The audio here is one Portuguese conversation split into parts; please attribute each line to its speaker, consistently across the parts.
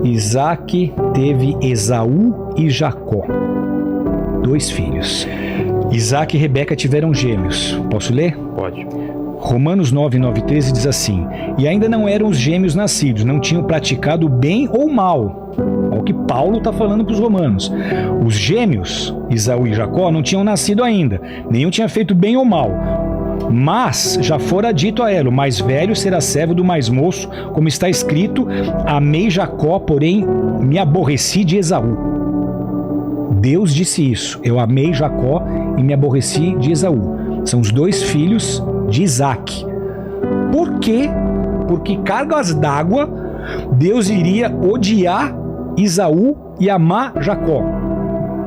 Speaker 1: Isaac teve Esaú e Jacó, 2 filhos. Isaac e Rebeca tiveram gêmeos. Posso ler?
Speaker 2: Pode.
Speaker 1: Romanos 9, 9 e 13 diz assim: e ainda não eram os gêmeos nascidos, não tinham praticado bem ou mal. É o que Paulo está falando para os romanos. Os gêmeos, Esaú e Jacó, não tinham nascido ainda, nenhum tinha feito bem ou mal. Mas já fora dito a ela: o mais velho será servo do mais moço, como está escrito: amei Jacó, porém me aborreci de Esaú. Deus disse isso: eu amei Jacó e me aborreci de Esaú. São os 2 filhos de Isaac. Por quê? Porque cargas d'água, Deus iria odiar Esaú e amar Jacó.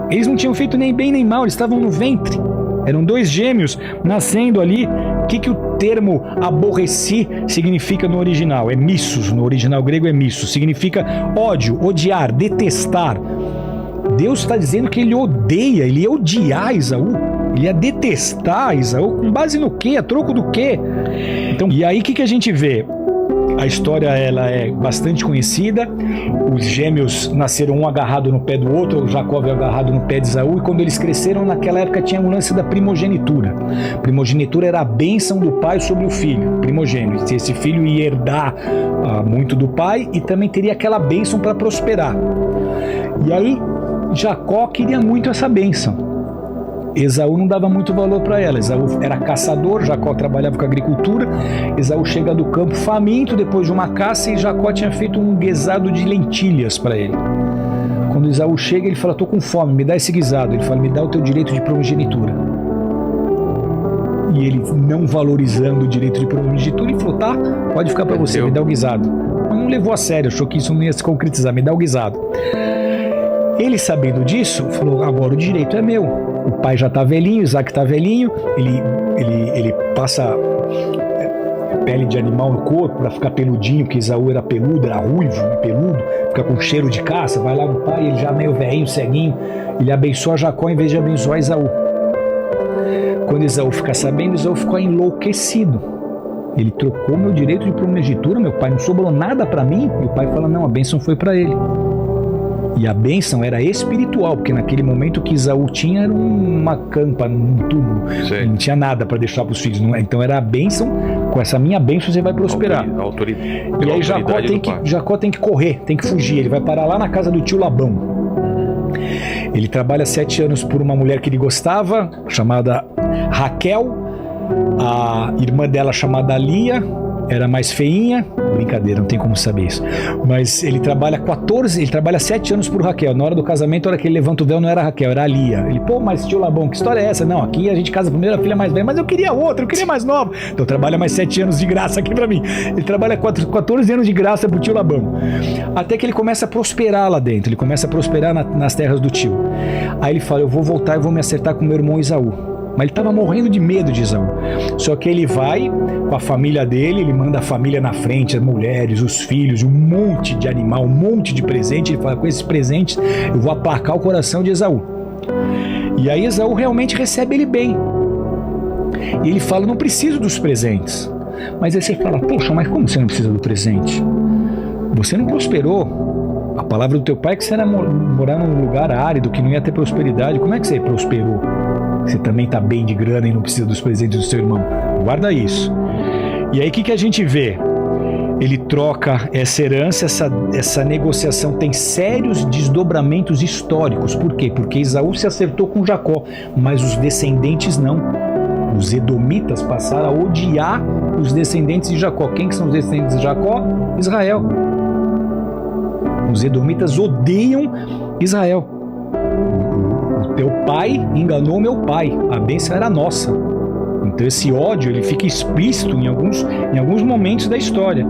Speaker 1: Eles não tinham feito nem bem nem mal, eles estavam no ventre. Eram 2 gêmeos nascendo ali. O que o termo aborreci significa no original? É missos, no original grego é missos. Significa ódio, odiar, detestar. Deus está dizendo que ele odeia, ele ia odiar Esaú. Ele ia detestar Esaú. Com base no quê? A troco do quê? Então, e aí o que a gente vê? A história ela é bastante conhecida. Os gêmeos nasceram um agarrado no pé do outro, o Jacó veio agarrado no pé de Esaú, e quando eles cresceram, naquela época tinha um lance da primogenitura. Primogenitura era a bênção do pai sobre o filho, primogênito. Esse filho ia herdar muito do pai e também teria aquela bênção para prosperar. E aí Jacó queria muito essa bênção. Esaú não dava muito valor para ela. Esaú era caçador, Jacó trabalhava com agricultura. Esaú chega do campo faminto depois de uma caça e Jacó tinha feito um guisado de lentilhas para ele. Quando Esaú chega, ele fala: estou com fome, me dá esse guisado. Ele fala: me dá o teu direito de primogenitura. E ele, não valorizando o direito de primogenitura, ele falou: tá, pode ficar para você, me dá o guisado. Mas não levou a sério, achou que isso não ia se concretizar, me dá o guisado. Ele, sabendo disso, falou: agora o direito é meu. O pai já está velhinho, Isaac está velhinho, ele passa pele de animal no corpo para ficar peludinho, porque Esaú era peludo, era ruivo e peludo, fica com cheiro de caça. Vai lá no pai, ele já meio velhinho, ceguinho, ele abençoa Jacó em vez de abençoar Esaú. Quando Esaú fica sabendo, Esaú ficou enlouquecido. Ele trocou meu direito de primogenitura, meu pai não sobrou nada para mim. E o pai fala: não, a bênção foi para ele. E a bênção era espiritual, porque naquele momento o que Esaú tinha era uma campa, um túmulo. Sim. Não tinha nada para deixar para os filhos. Então era a bênção: com essa minha bênção você vai prosperar. E aí Jacó tem que correr, tem que fugir. Ele vai parar lá na casa do tio Labão. Ele trabalha 7 anos por uma mulher que ele gostava, chamada Raquel. A irmã dela, chamada Lia, era mais feinha. Brincadeira, não tem como saber isso. Mas ele trabalha 7 anos por Raquel. Na hora do casamento, a hora que ele levanta o véu, não era Raquel, era a Lia. Ele: pô, mas tio Labão, que história é essa? Não, aqui a gente casa primeiro a filha mais velha, mas eu queria outra, eu queria mais nova. Então trabalha mais 7 anos de graça aqui pra mim. Ele trabalha 14 anos de graça pro tio Labão. Até que ele começa a prosperar lá dentro, ele começa a prosperar nas terras do tio. Aí ele fala: eu vou voltar e vou me acertar com meu irmão Esaú. Mas ele estava morrendo de medo de Esaú. Só que ele vai com a família dele, ele manda a família na frente, as mulheres, os filhos, um monte de animal, um monte de presente. Ele fala: com esses presentes eu vou aplacar o coração de Esaú. E aí Esaú realmente recebe ele bem. E ele fala: não preciso dos presentes. Mas aí você fala: poxa, mas como você não precisa do presente? Você não prosperou. A palavra do teu pai é que você era morar num lugar árido, que não ia ter prosperidade. Como é que você prosperou? Você também está bem de grana e não precisa dos presentes do seu irmão. Guarda isso. E aí o que a gente vê? Ele troca essa herança, essa negociação tem sérios desdobramentos históricos. Por quê? Porque Esaú se acertou com Jacó, mas os descendentes não. Os edomitas passaram a odiar os descendentes de Jacó. Quem que são os descendentes de Jacó? Israel. Os edomitas odeiam Israel. Teu pai enganou meu pai, a bênção era nossa. Então esse ódio ele fica explícito em alguns momentos da história.